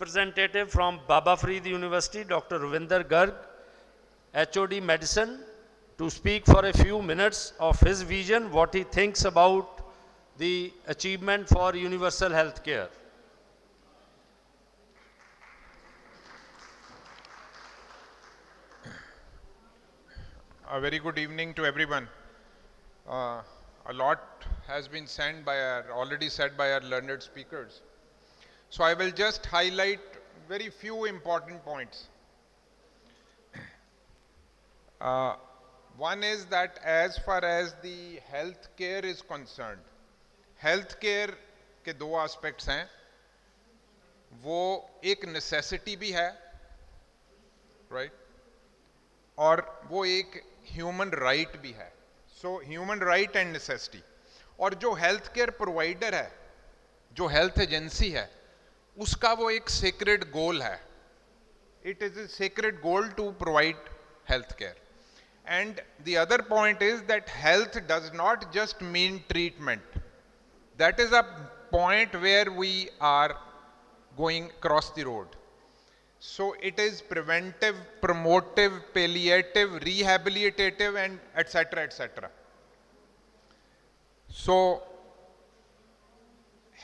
Representative from Baba Farid University, Dr. Ravinder Garg, HOD Medicine, to speak for a few minutes of his vision, what he thinks about the achievement for universal health care. A very good evening to everyone. A lot has been already said by our learned speakers. So I will just highlight very few important points. One is that as far as the health care is concerned, health care के दो aspects हैं. वो एक necessity भी है, right? और वो एक ह्यूमन राइट भी है. So human right and necessity. और जो हेल्थ केयर प्रोवाइडर है, जो हेल्थ एजेंसी है, उसका वो एक सेक्रेड गोल है. It is a sacred goal to provide health care. And the other point is that health does not just mean treatment. That is a point where we are going cross the road. So it is preventive, promotive, palliative, rehabilitative and etc. etc. So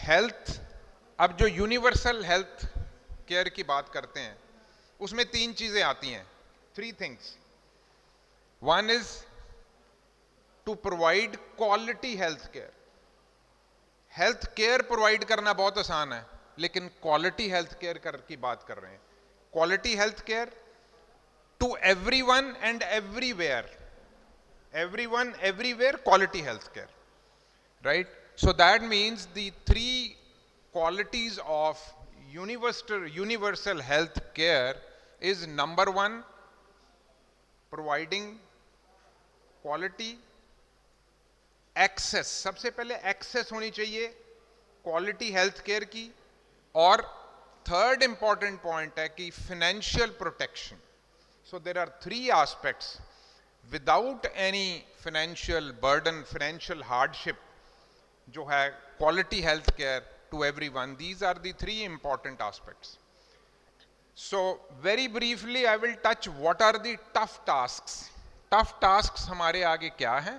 health, अब जो universal health care की बात करते हैं उसमें तीन चीजें आती हैं. Three things. One is to provide quality health care. Health care provide करना बहुत आसान है, लेकिन क्वालिटी हेल्थ केयर की बात कर रहे हैं. Quality health care to everyone and everywhere. Everyone, everywhere, quality health care. Right? So that means the three qualities of universal health care is number one, providing quality access. सबसे पहले access होनी चाहिए quality health care की. और third important point है कि financial protection. So there are three aspects. Without any financial burden, financial hardship, जो है quality health care to everyone. These are the three important aspects. So very briefly I will touch what are the tough tasks. Tough tasks हमारे आगे क्या है.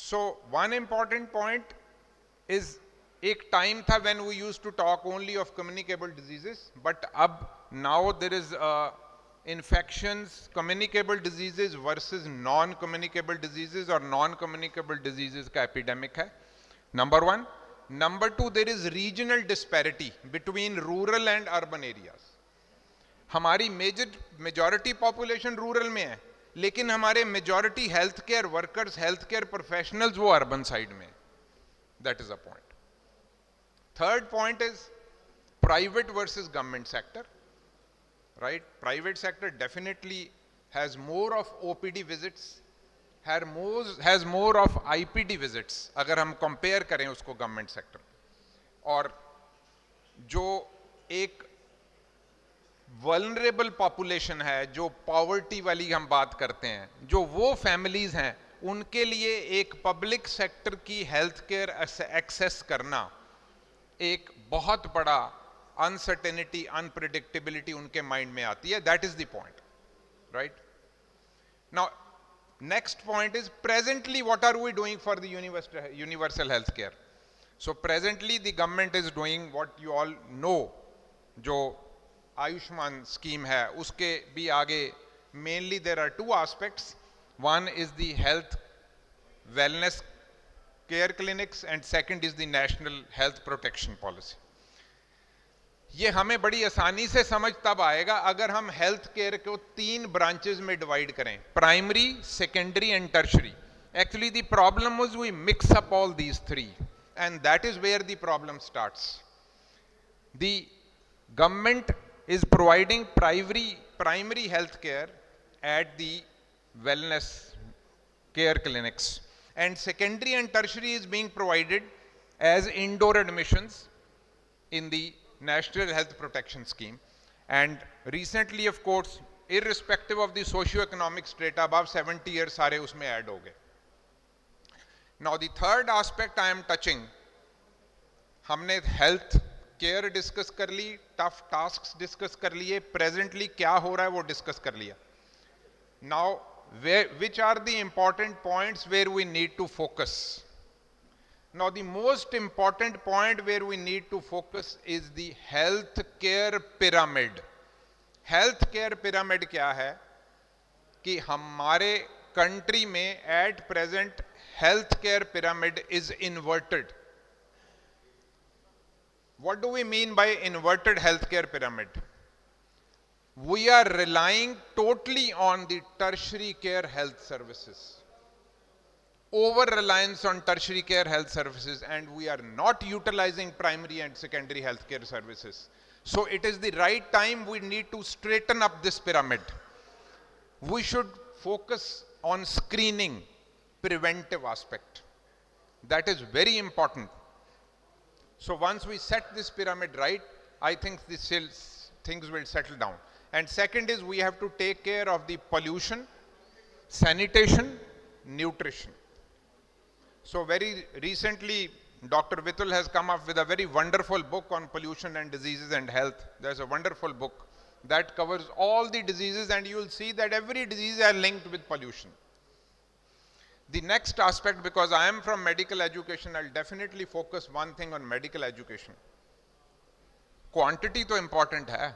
So one important point is, एक time था when we used to talk only of communicable diseases, but अब now there is infections, communicable diseases versus non-communicable diseases और non-communicable diseases का epidemic है. Number one. Number two, there is regional disparity between rural and urban areas. हमारी majority population rural में है, लेकिन हमारे majority healthcare workers, healthcare professionals वो urban side में. That is a point. Third point is private versus government sector, right? Private sector definitely has more of OPD visits, has more of IPD visits अगर हम compare करें उसको government sector. और जो एक vulnerable population है, जो poverty वाली हम बात करते हैं, जो वो families हैं, उनके लिए एक public sector की health care access करना एक बहुत बड़ा अनसर्टेनिटी, अनप्रेडिक्टेबिलिटी उनके माइंड में आती है. That is the point, right? Now next point is presently what are we doing for the universal health care. So presently the government is doing what you all know. जो Ayushman scheme है उसके भी आगे mainly there are two aspects. One is the health wellness care clinics and second is the national health protection policy. ये हमें बड़ी आसानी से समझ तब आएगा अगर हम हेल्थ केयर को तीन ब्रांचेस में डिवाइड करें, primary, secondary and tertiary. Actually the problem was we mix up all these three and that is where the problem starts. The government is providing primary health care at the wellness care clinics, and secondary and tertiary is being provided as indoor admissions in the National Health Protection Scheme. And recently, of course, irrespective of the socio-economic strata, above 70 years सारे उसमें add हो गए. Now the third aspect I am touching, हमने health care discuss कर ली, tough tasks discuss कर लिए, presently क्या हो रहा है वो डिस्कस कर लिया. Now which are the important points where we need to focus? Now the most important point where we need to focus is the health care pyramid. Health care pyramid क्या है कि हमारे कंट्री में at present health care pyramid is inverted. What do we mean by inverted healthcare pyramid? We are relying totally on the tertiary care health services. Over reliance on tertiary care health services, and we are not utilizing primary and secondary healthcare services. So it is the right time we need to straighten up this pyramid. We should focus on screening, preventive aspect. That is very important. So once we set this pyramid right, I think things will settle down. And second is we have to take care of the pollution, sanitation, nutrition. So very recently, Dr. Vitul has come up with a very wonderful book on pollution and diseases and health. There's a wonderful book that covers all the diseases, and you will see that every disease is linked with pollution. The next aspect, because I am from medical education, I'll definitely focus one thing on medical education. Quantity तो important है,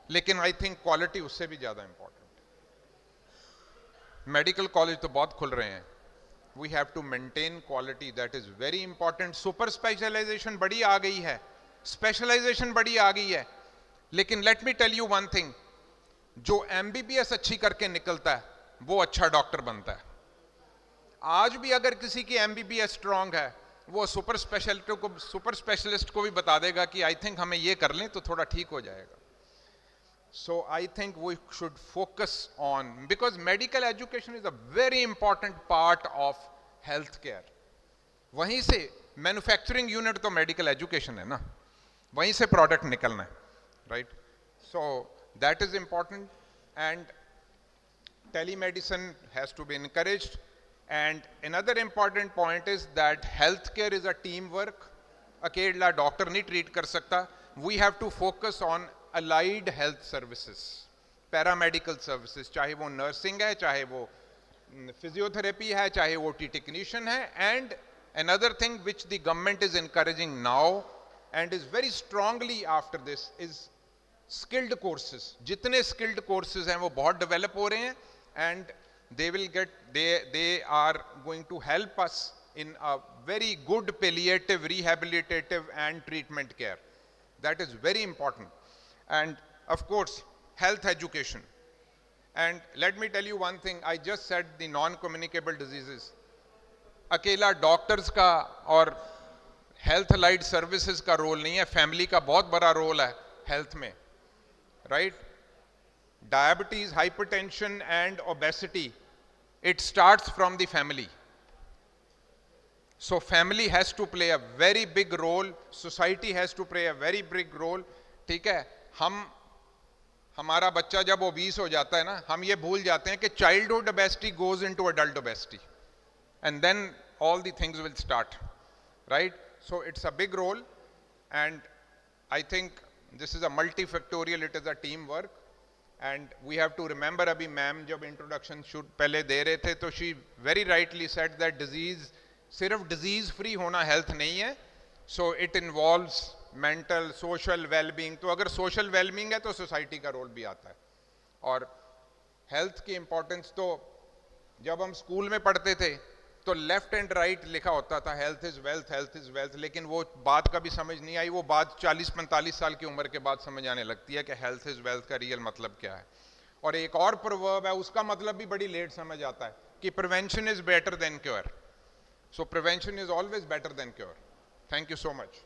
लेकिन I think quality उससे भी ज़्यादा important. Medical college तो बहुत खुल रहे हैं. We have to maintain quality, that is very important. Super specialization बड़ी आ गई है, specialization बड़ी आ गई है, लेकिन let me tell you one thing, जो MBBS अच्छी करके निकलता है, वो अच्छा डॉक्टर बनता है. आज भी अगर किसी की MBBS स्ट्रांग है, वो सुपर स्पेशलिस्ट को भी बता देगा कि आई थिंक हमें ये कर लें तो थोड़ा ठीक हो जाएगा. So I think we should focus on, because medical education is a very important part of health care. वहीं से मैन्युफैक्चरिंग यूनिट तो मेडिकल एजुकेशन है ना, वहीं से प्रोडक्ट निकलना है, right? So that is important. And telemedicine has to be encouraged. And another important point is that healthcare is a teamwork. अकेला डॉक्टर नहीं ट्रीट कर सकता. We have to focus on allied health services, paramedical services, चाहे वो nursing है, चाहे वो physiotherapy है, चाहे वो टेक्नीशियन है. And another thing which the government is encouraging now and is very strongly after this is skilled courses. जितने skilled courses हैं वो बहुत develop हो रहे हैं, and they are going to help us in a very good palliative, rehabilitative and treatment care. That is very important. And of course, health education. And let me tell you one thing, I just said the non-communicable diseases. अकेला doctors का और health allied services का role नहीं है, family का बहुत बड़ा role है हेल्थ में, right? Diabetes, hypertension and obesity, it starts from the family. So family has to play a very big role, society has to play a very big role. ठीक है, हमारा बच्चा जब ओबीस हो जाता है ना, हम ये भूल जाते हैं कि childhood obesity goes into adult obesity, and then all the things will start, right? So it's a big role, and I think this is a multifactorial, it is a teamwork. And we have to remember, अभी ma'am जब introduction shoot पहले दे रहे थे तो she very rightly said that disease, सिर्फ disease free होना health नहीं है. So it involves mental, social wellbeing. तो अगर सोशल वेलबींग है तो सोसाइटी का रोल भी आता है. और हेल्थ की इंपॉर्टेंस तो जब हम स्कूल में पढ़ते थे तो लेफ्ट एंड राइट लिखा होता था, health is wealth, health is wealth, लेकिन वो बात कभी समझ नहीं आई. वो बात 40-45 साल की उम्र के बाद समझ आने लगती है कि हेल्थ इज वेल्थ का रियल मतलब क्या है. और एक और प्रोवर्ब है, उसका मतलब भी बड़ी लेट समझ आता है कि prevention is better than cure. So prevention is always better than cure. Thank you so much.